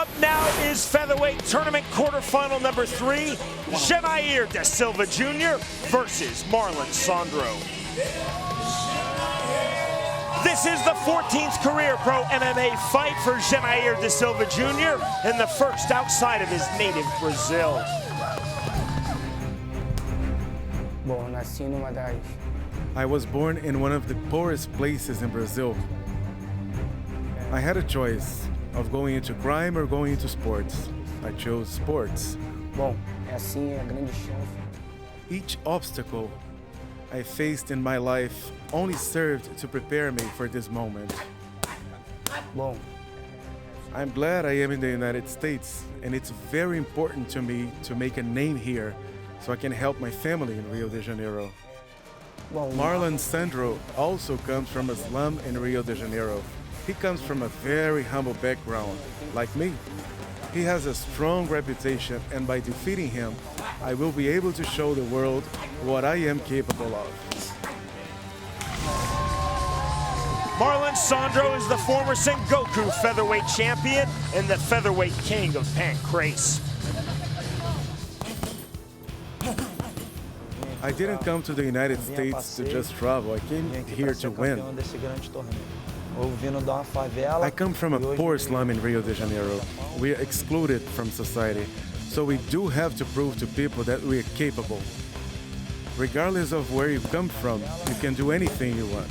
Up now is featherweight tournament quarterfinal number 3, Genair da Silva Jr. versus Marlon Sandro. This is the 14th career pro MMA fight for Genair da Silva Jr. and the first outside of his native Brazil. I was born in one of the poorest places in Brazil. I had a choice of going into crime or going into sports. I chose sports. Each obstacle I faced in my life only served to prepare me for this moment. I'm glad I am in the United States, and it's very important to me to make a name here so I can help my family in Rio de Janeiro. Marlon Sandro also comes from a slum in Rio de Janeiro. He comes from a very humble background, like me. He has a strong reputation, and by defeating him, I will be able to show the world what I am capable of. Marlon Sandro is the former Sengoku featherweight champion and the featherweight king of Pancrase. I didn't come to the United States to just travel. I came here to win. I come from a poor slum in Rio de Janeiro. We are excluded from society, so we do have to prove to people that we are capable. Regardless of where you come from, you can do anything you want.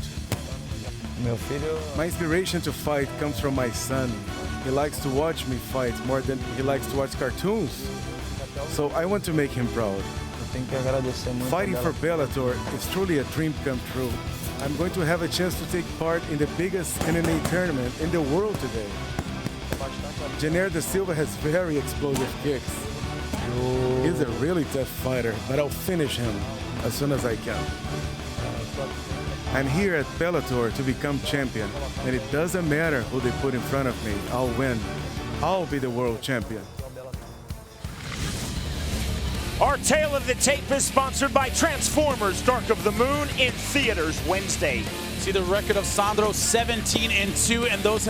My inspiration to fight comes from my son. He likes to watch me fight more than he likes to watch cartoons. So I want to make him proud. Fighting for Bellator is truly a dream come true. I'm going to have a chance to take part in the biggest MMA tournament in the world today. Genair da Silva has very explosive kicks. He's a really tough fighter, but I'll finish him as soon as I can. I'm here at Bellator to become champion, and it doesn't matter who they put in front of me, I'll win. I'll be the world champion. Our tale of the tape is sponsored by Transformers Dark of the Moon in theaters Wednesday. See the record of Sandro, 17-2, and those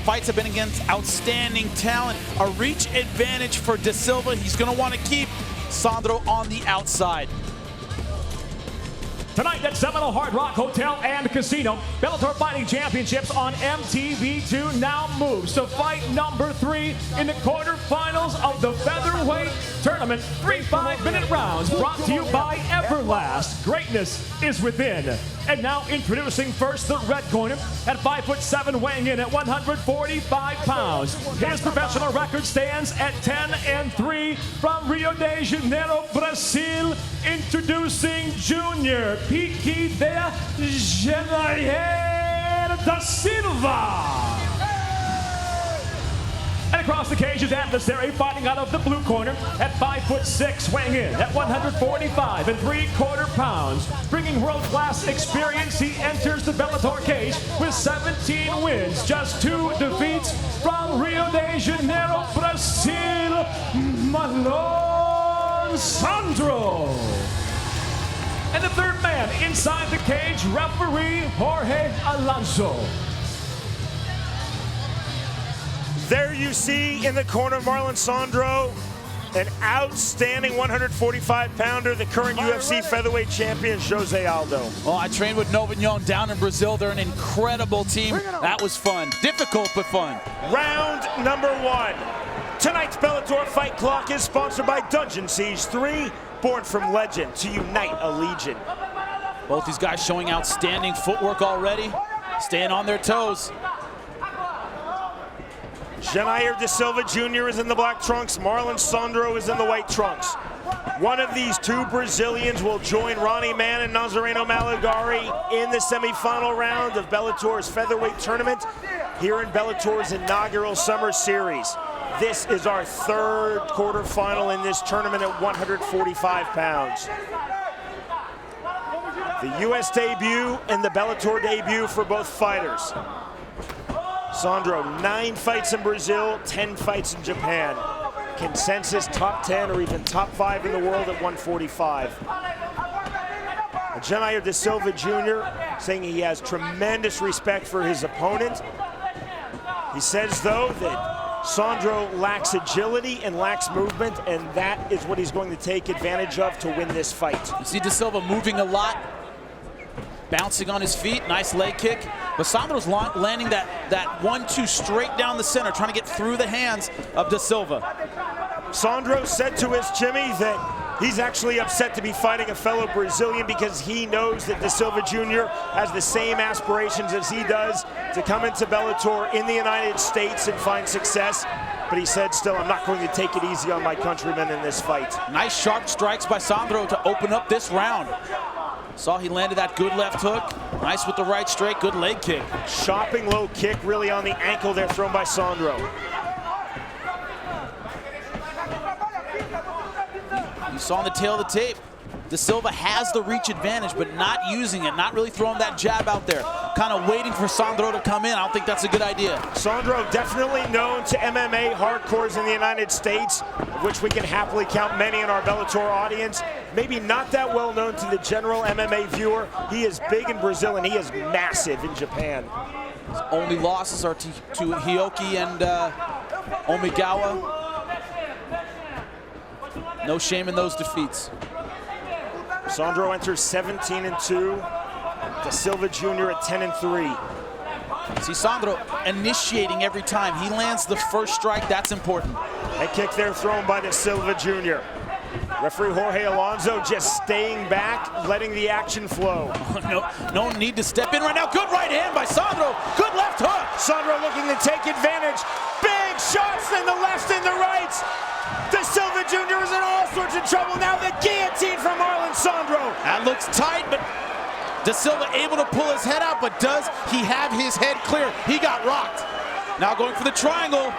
fights have been against outstanding talent. A reach advantage for da Silva. He's going to want to keep Sandro on the outside. Tonight at Seminole Hard Rock Hotel and Casino, Bellator Fighting Championships on MTV2 now moves to fight number 3 in the quarterfinals of the featherweight tournament. 3 5-minute rounds brought to you by Everlast. Greatness is within. And now introducing first the red corner at 5'7", weighing in at 145 pounds. His professional record stands at 10-3 from Rio de Janeiro, Brazil. Introducing Junior Pique de Genair da Silva. And across the cage his adversary fighting out of the blue corner at 5'6", weighing in at 145 3/4 pounds. Bringing world-class experience, he enters the Bellator cage with 17 wins, just 2 defeats from Rio de Janeiro, Brazil, Marlon Sandro. And the third man inside the cage, referee Jorge Alonso. There you see in the corner Marlon Sandro, an outstanding 145-pounder, the current UFC featherweight champion, Jose Aldo. Well, I trained with Novignon down in Brazil. They're an incredible team. That was fun. Difficult, but fun. Round number 1. Tonight's Bellator Fight Clock is sponsored by Dungeon Siege 3, born from legend to unite a legion. Both these guys showing outstanding footwork already, staying on their toes. Genair da Silva Jr. is in the black trunks. Marlon Sandro is in the white trunks. One of these 2 Brazilians will join Ronnie Mann and Nazareno Malagari in the semifinal round of Bellator's featherweight tournament here in Bellator's inaugural summer series. This is our 3rd quarterfinal in this tournament at 145 pounds. The US debut and the Bellator debut for both fighters. Sandro, 9 fights in Brazil, 10 fights in Japan. Consensus top 10 or even top 5 in the world at 145. Genair da Silva Jr. saying he has tremendous respect for his opponent. He says, though, that Sandro lacks agility and lacks movement, and that is what he's going to take advantage of to win this fight. You see De Silva moving a lot, bouncing on his feet, nice leg kick. But Sandro's landing that 1-2 straight down the center, trying to get through the hands of De Silva. Sandro said to his Jimmy that he's actually upset to be fighting a fellow Brazilian because he knows that De Silva Jr. has the same aspirations as he does to come into Bellator in the United States and find success. But he said, still, I'm not going to take it easy on my countrymen in this fight. Nice sharp strikes by Sandro to open up this round. Saw he landed that good left hook. Nice with the right straight, good leg kick. Chopping low kick really on the ankle there thrown by Sandro. You saw on the tail of the tape, De Silva has the reach advantage, but not using it, not really throwing that jab out there. Kind of waiting for Sandro to come in. I don't think that's a good idea. Sandro definitely known to MMA hardcores in the United States, of which we can happily count many in our Bellator audience. Maybe not that well known to the general MMA viewer. He is big in Brazil and he is massive in Japan. His only losses are to Hioki and Omigawa. No shame in those defeats. Sandro enters 17-2. De Silva Jr. at 10-3. See Sandro initiating every time. He lands the first strike, that's important. A kick there thrown by De Silva Jr. Referee Jorge Alonso just staying back, letting the action flow. No need to step in right now. Good right hand by Sandro. Good left hook. Sandro looking to take advantage. Big shots in the left and the right. De Silva Jr. is in all sorts of trouble now. The guillotine from Marlon Sandro. That looks tight, but De Silva able to pull his head out, but does he have his head clear? He got rocked. Now going for the triangle.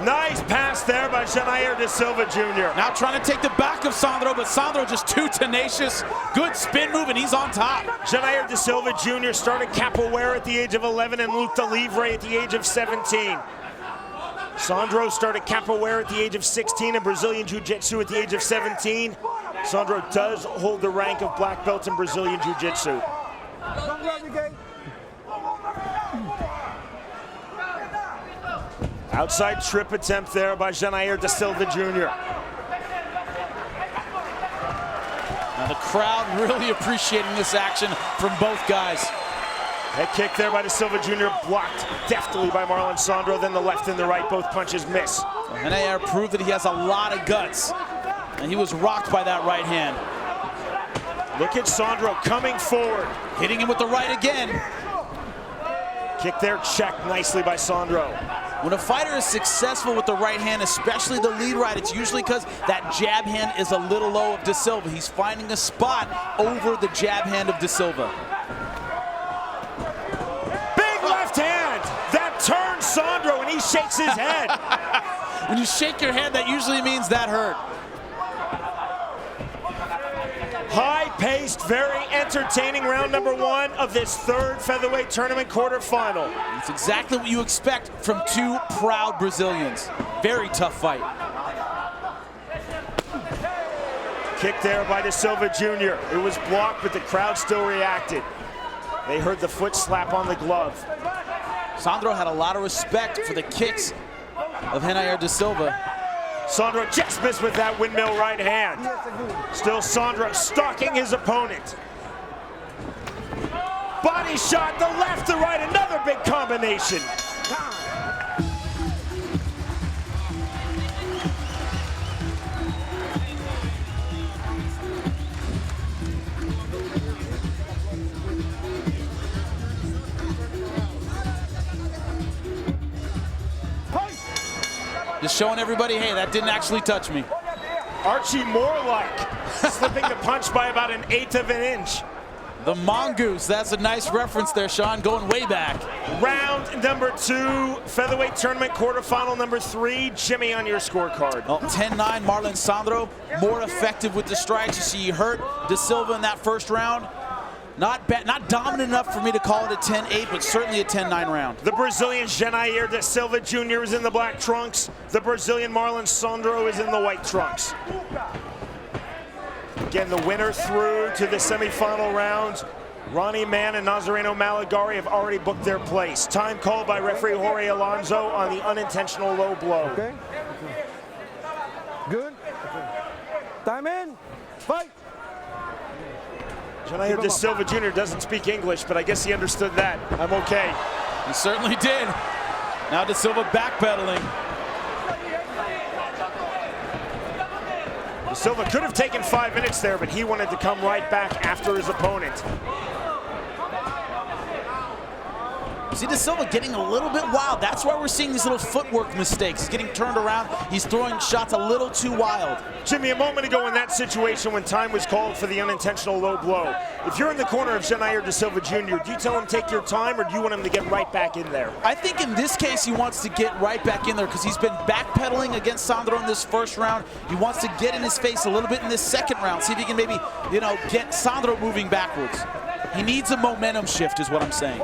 Nice pass there by Genair De Silva Jr. Now trying to take the back of Sandro, but Sandro just too tenacious. Good spin move, and he's on top. Genair De Silva Jr. started capoeira at the age of 11 and luta livre at the age of 17. Sandro started capoeira at the age of 16 and Brazilian Jiu-Jitsu at the age of 17. Sandro does hold the rank of black belt in Brazilian Jiu-Jitsu. Outside trip attempt there by Genair De Silva Jr. Now the crowd really appreciating this action from both guys. Head kick there by De Silva Jr. blocked deftly by Marlon Sandro, then the left and the right, both punches miss. Genair proved that he has a lot of guts, and he was rocked by that right hand. Look at Sandro coming forward. Hitting him with the right again. Kick there checked nicely by Sandro. When a fighter is successful with the right hand, especially the lead right, it's usually because that jab hand is a little low of De Silva. He's finding a spot over the jab hand of De Silva. Big left hand! That turns Sandro and he shakes his head. When you shake your head, that usually means that hurt. High-paced, very entertaining round number one of this third featherweight tournament quarterfinal. It's exactly what you expect from two proud Brazilians. Very tough fight. Kick there by De Silva Jr. It was blocked, but the crowd still reacted. They heard the foot slap on the glove. Sandro had a lot of respect for the kicks of Genair De Silva. Sandro just missed with that windmill right hand. Still Sandro stalking his opponent. Body shot, the left, the right, another big combination. Just showing everybody, hey, that didn't actually touch me. Archie Moore-like, slipping the punch by about 1/8 of an inch. The mongoose, that's a nice reference there, Sean, going way back. Round number two, featherweight tournament quarterfinal number 3. Jimmy, on your scorecard. Well, 10-9, Marlon Sandro, more effective with the strikes. You see he hurt De Silva in that first round. Not dominant enough for me to call it a 10-8, but certainly a 10-9 round. The Brazilian Genair De Silva Jr. is in the black trunks. The Brazilian Marlon Sandro is in the white trunks. Again, the winner through to the semifinal round Ronnie Mann and Nazareno Malagari have already booked their place. Time called by referee Jorge Alonso on the unintentional low blow. Okay. Good. Time in. Fight. Genair de Silva Jr. doesn't speak English, but I guess he understood that. I'm okay. He certainly did. Now de Silva backpedaling. De Silva could have taken 5 minutes there, but he wanted to come right back after his opponent. See de Silva getting a little bit wild. That's why we're seeing these little footwork mistakes. He's getting turned around. He's throwing shots a little too wild. Jimmy, a moment ago in that situation when time was called for the unintentional low blow, if you're in the corner of Genair de Silva Jr., do you tell him take your time, or do you want him to get right back in there? I think in this case he wants to get right back in there because he's been backpedaling against Sandro in this first round. He wants to get in his face a little bit in this second round, see if he can maybe, get Sandro moving backwards. He needs a momentum shift is what I'm saying.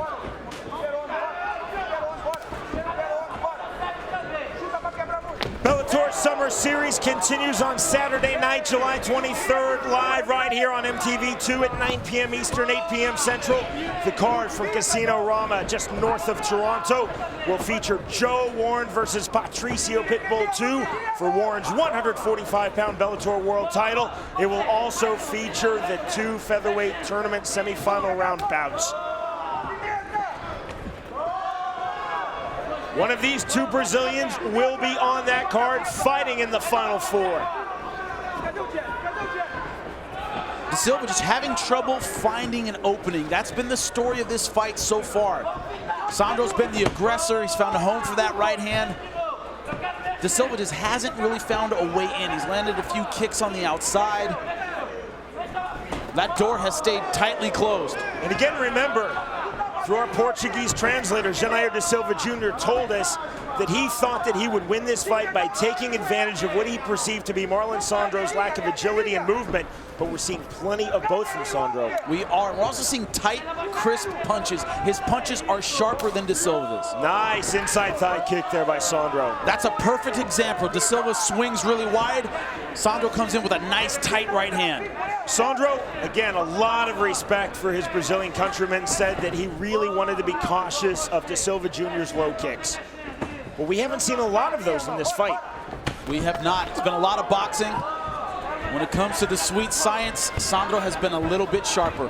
Bellator Summer Series continues on Saturday night, July 23rd, live right here on MTV2 at 9 p.m. Eastern, 8 p.m. Central. The card from Casino Rama, just north of Toronto, will feature Joe Warren versus Patricio Pitbull 2 for Warren's 145-pound Bellator World title. It will also feature the 2 featherweight tournament semifinal round bouts. One of these 2 Brazilians will be on that card fighting in the Final 4. De Silva just having trouble finding an opening. That's been the story of this fight so far. Sandro's been the aggressor. He's found a home for that right hand. De Silva just hasn't really found a way in. He's landed a few kicks on the outside. That door has stayed tightly closed. And again, remember, through our Portuguese translator, Genair de Silva Jr. told us that he thought that he would win this fight by taking advantage of what he perceived to be Marlon Sandro's lack of agility and movement, but we're seeing plenty of both from Sandro. We are. We're also seeing tight, crisp punches. His punches are sharper than De Silva's. Nice inside thigh kick there by Sandro. That's a perfect example. De Silva swings really wide. Sandro comes in with a nice, tight right hand. Sandro, again, a lot of respect for his Brazilian countrymen, said that he really wanted to be cautious of De Silva Jr.'s low kicks. But we haven't seen a lot of those in this fight. We have not. It's been a lot of boxing. When it comes to the sweet science, Sandro has been a little bit sharper.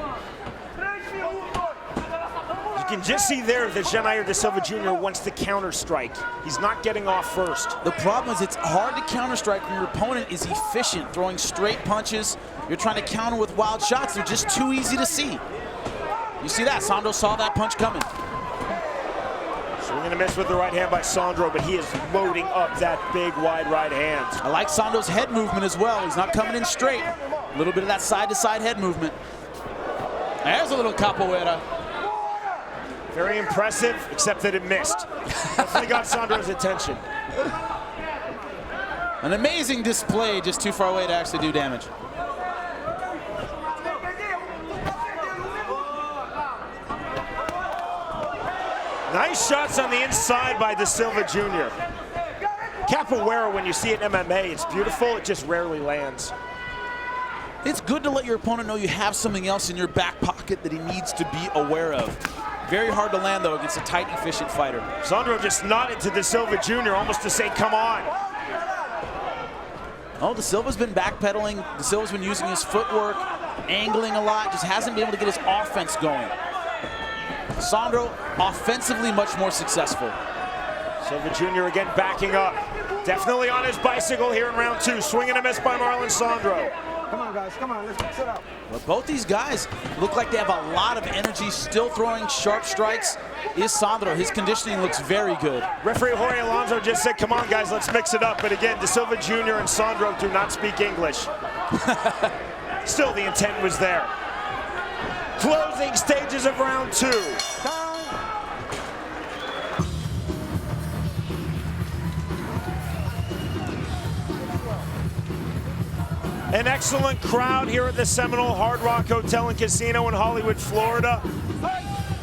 You can just see there that Genair de Silva Jr. wants to counter strike. He's not getting off first. The problem is it's hard to counter strike when your opponent is efficient, throwing straight punches. You're trying to counter with wild shots. They're just too easy to see. You see that? Sandro saw that punch coming. Swing and a miss with the right hand by Sandro, but he is loading up that big, wide right hand. I like Sandro's head movement as well. He's not coming in straight. A little bit of that side-to-side head movement. There's a little capoeira. Very impressive, except that it missed. Definitely got Sandro's attention. An amazing display, just too far away to actually do damage. Nice shots on the inside by De Silva Jr. Capoeira, when you see it in MMA, it's beautiful, it just rarely lands. It's good to let your opponent know you have something else in your back pocket that he needs to be aware of. Very hard to land, though, against a tight, efficient fighter. Sandro just nodded to De Silva Jr. almost to say, come on. Oh, De Silva's been backpedaling. De Silva's been using his footwork, angling a lot, just hasn't been able to get his offense going. Sandro, offensively much more successful. Silva Jr. again backing up. Definitely on his bicycle here in round 2. Swing and a miss by Marlon Sandro. Come on, guys. Come on. Let's mix it up. But both these guys look like they have a lot of energy, still throwing sharp strikes. Is Sandro. His conditioning looks very good. Referee Jorge Alonso just said, come on, guys, let's mix it up. But again, De Silva Jr. and Sandro do not speak English. Still, the intent was there. Closing stages of round 2. An excellent crowd here at the Seminole Hard Rock Hotel and Casino in Hollywood, Florida.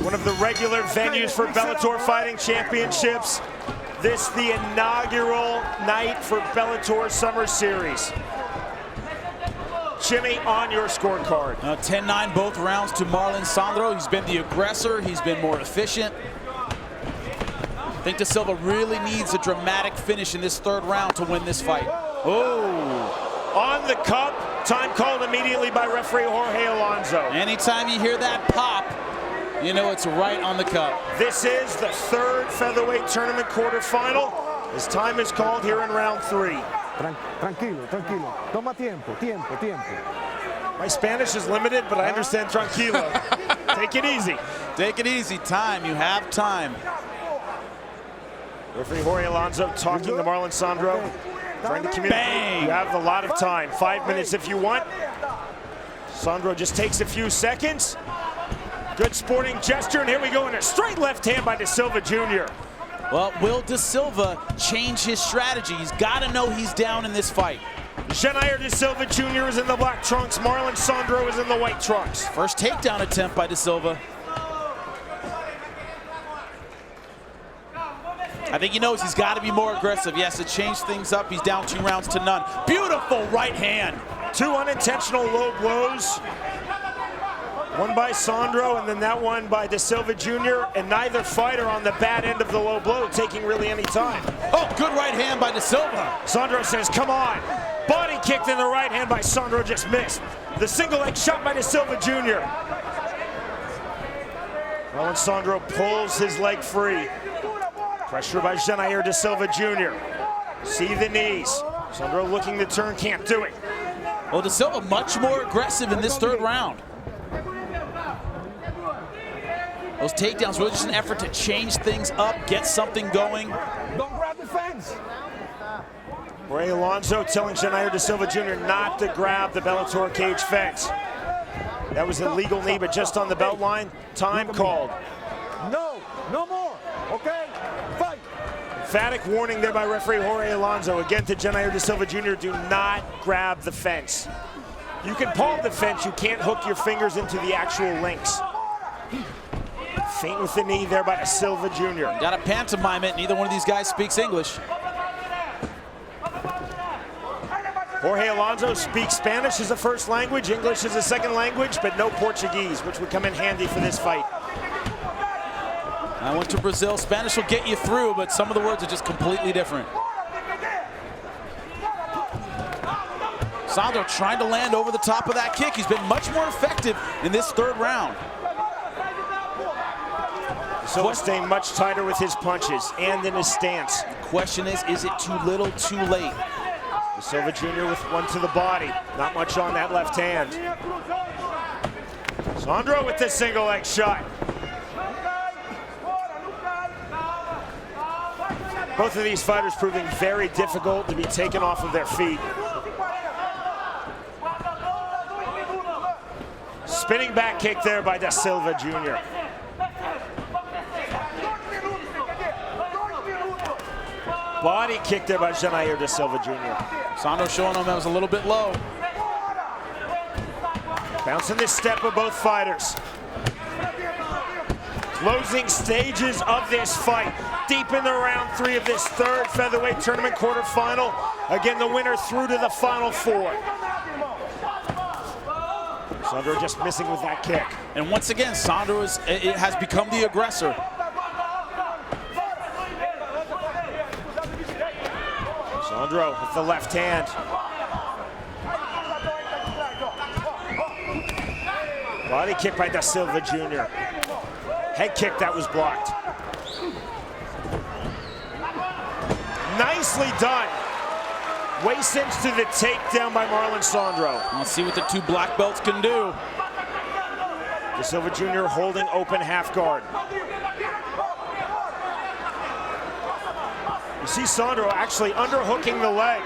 One of the regular venues for Bellator Fighting Championships. This the inaugural night for Bellator Summer Series. Jimmy, on your scorecard. 10-9 both rounds to Marlon Sandro. He's been the aggressor. He's been more efficient. I think De Silva really needs a dramatic finish in this third round to win this fight. Oh, on the cup. Time called immediately by referee Jorge Alonso. Anytime you hear that pop, you know it's right on the cup. This is the third featherweight tournament quarterfinal. As time is called here in round 3. Tranquilo, tranquilo. Toma tiempo, tiempo. My Spanish is limited, but I understand tranquilo. Take it easy. Take it easy. Time. You have time. Referee Jorge Alonso talking to Marlon Sandro. Trying to communicate. Bang! You have a lot of time. 5 minutes if you want. Sandro just takes a few seconds. Good sporting gesture, and here we go in a straight left hand by De Silva Jr. Well, will De Silva change his strategy? He's got to know he's down in this fight. Genair De Silva Jr. is in the black trunks. Marlon Sandro is in the white trunks. First takedown attempt by De Silva. I think he knows he's got to be more aggressive. He has to change things up. He's down 2 rounds to none. Beautiful right hand. 2 unintentional low blows. One by Sandro and then that one by De Silva Jr. And neither fighter on the bad end of the low blow taking really any time. Oh, good right hand by De Silva. Sandro says, come on. Body kicked in the right hand by Sandro, just missed. The single leg shot by De Silva Jr. Marlon Sandro pulls his leg free. Pressure by Genair De Silva Jr. See the knees. Sandro looking to turn, can't do it. Well, De Silva much more aggressive in this third round. Those takedowns really just an effort to change things up, get something going. Don't grab the fence. Jorge Alonso telling Genair De Silva Jr. not to grab the Bellator cage fence. That was a legal knee, but just on the belt line. Time called. No more. Okay, fight. Emphatic warning there by referee Jorge Alonso. Again to Genair De Silva Jr. Do not grab the fence. You can palm the fence, you can't hook your fingers into the actual links. Feint with the knee there by De Silva Jr. Got to pantomime it. Neither one of these guys speaks English. Jorge Alonso speaks Spanish as a first language, English as a second language, but no Portuguese, which would come in handy for this fight. I went to Brazil. Spanish will get you through, but some of the words are just completely different. Sandro trying to land over the top of that kick. He's been much more effective in this third round. So staying much tighter with his punches and in his stance. The question is it too little, too late? De Silva Jr. with one to the body. Not much on that left hand. Sandro with the single leg shot. Both of these fighters proving very difficult to be taken off of their feet. Spinning back kick there by De Silva Jr. Body kick there by Genair De Silva Jr. Sandro showing him that was a little bit low. Bouncing the step of both fighters. Closing stages of this fight. Deep in the round 3 of this third featherweight tournament quarterfinal. Again, the winner through to the final 4. Sandro just missing with that kick. And once again, Sandro has become the aggressor. Sandro with the left hand. Body kick by De Silva Jr. Head kick that was blocked. Nicely done. Waist inch to the takedown by Marlon Sandro. Let's see what the 2 black belts can do. De Silva Jr. holding open half guard. You see Sandro actually underhooking the leg.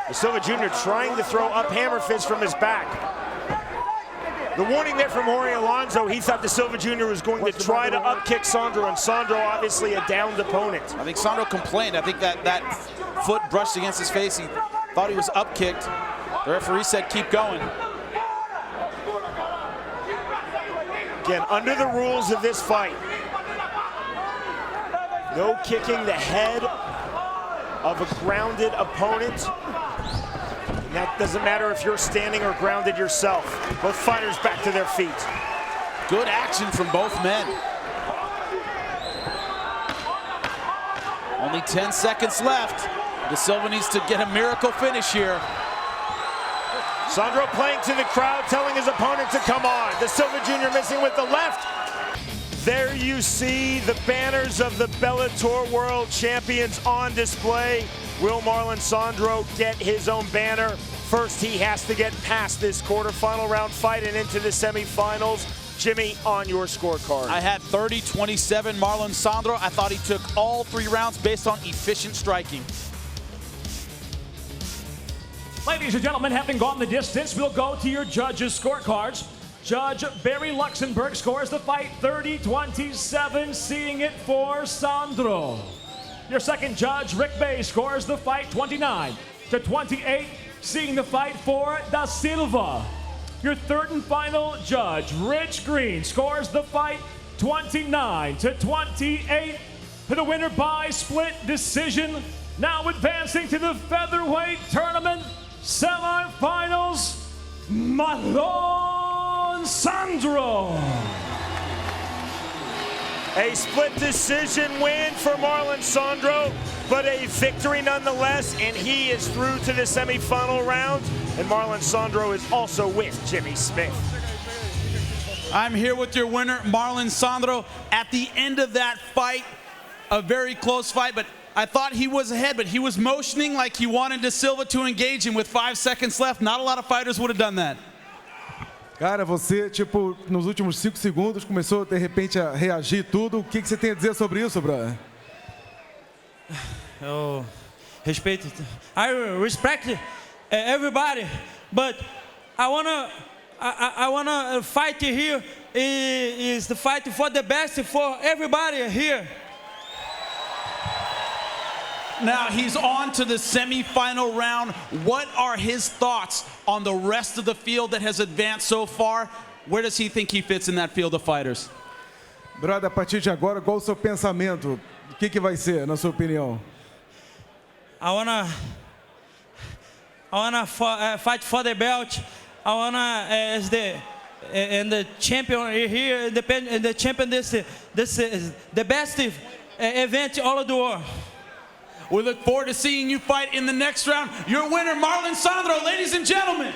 De Silva Jr. trying to throw up hammer fist from his back. The warning there from Jorge Alonso, he thought De Silva Jr. was going to try to upkick Sandro, and Sandro obviously a downed opponent. I think Sandro complained. I think that foot brushed against his face. He thought he was upkicked. The referee said keep going. Again, under the rules of this fight, no kicking the head of a grounded opponent. And that doesn't matter if you're standing or grounded yourself. Both fighters back to their feet. Good action from both men. Only 10 seconds left. De Silva needs to get a miracle finish here. Sandro playing to the crowd, telling his opponent to come on. De Silva Jr. missing with the left. There you see the banners of the Bellator World Champions on display. Will Marlon Sandro get his own banner? First, he has to get past this quarterfinal round fight and into the semifinals. Jimmy, on your scorecard. I had 30-27 Marlon Sandro. I thought he took all 3 rounds based on efficient striking. Ladies and gentlemen, having gone the distance, we'll go to your judges' scorecards. Judge Barry Luxembourg scores the fight 30-27, seeing it for Sandro. Your second judge, Rick Bay, scores the fight 29-28, seeing the fight for Da Silva. Your third and final judge, Rich Green, scores the fight 29-28 for the winner by split decision. Now advancing to the featherweight tournament semifinals, Marlon Sandro. A split decision win for Marlon Sandro, but a victory nonetheless, and he is through to the semifinal round. And Marlon Sandro is also with Jimmy Smith. I'm here with your winner, Marlon Sandro. At the end of that fight, a very close fight, but I thought he was ahead, but he was motioning like he wanted De Silva to engage him with 5 seconds left. Not a lot of fighters would have done that. Cara, você, tipo, nos últimos 5 segundos começou, de repente, a reagir tudo. O que você tem a dizer sobre isso, brother? Eu respeito. I respect everybody, but I wanna fight here. Is the fight for the best for everybody here. Now he's on to the semifinal round. What are his thoughts on the rest of the field that has advanced so far? Where does he think he fits in that field of fighters? Brother, a partir de agora, qual o seu pensamento? O que vai ser, na sua opinião? I wanna fight for the belt. I wanna as the champion here, the champion this is the best event all of the world. We look forward to seeing you fight in the next round. Your winner, Marlon Sandro, ladies and gentlemen.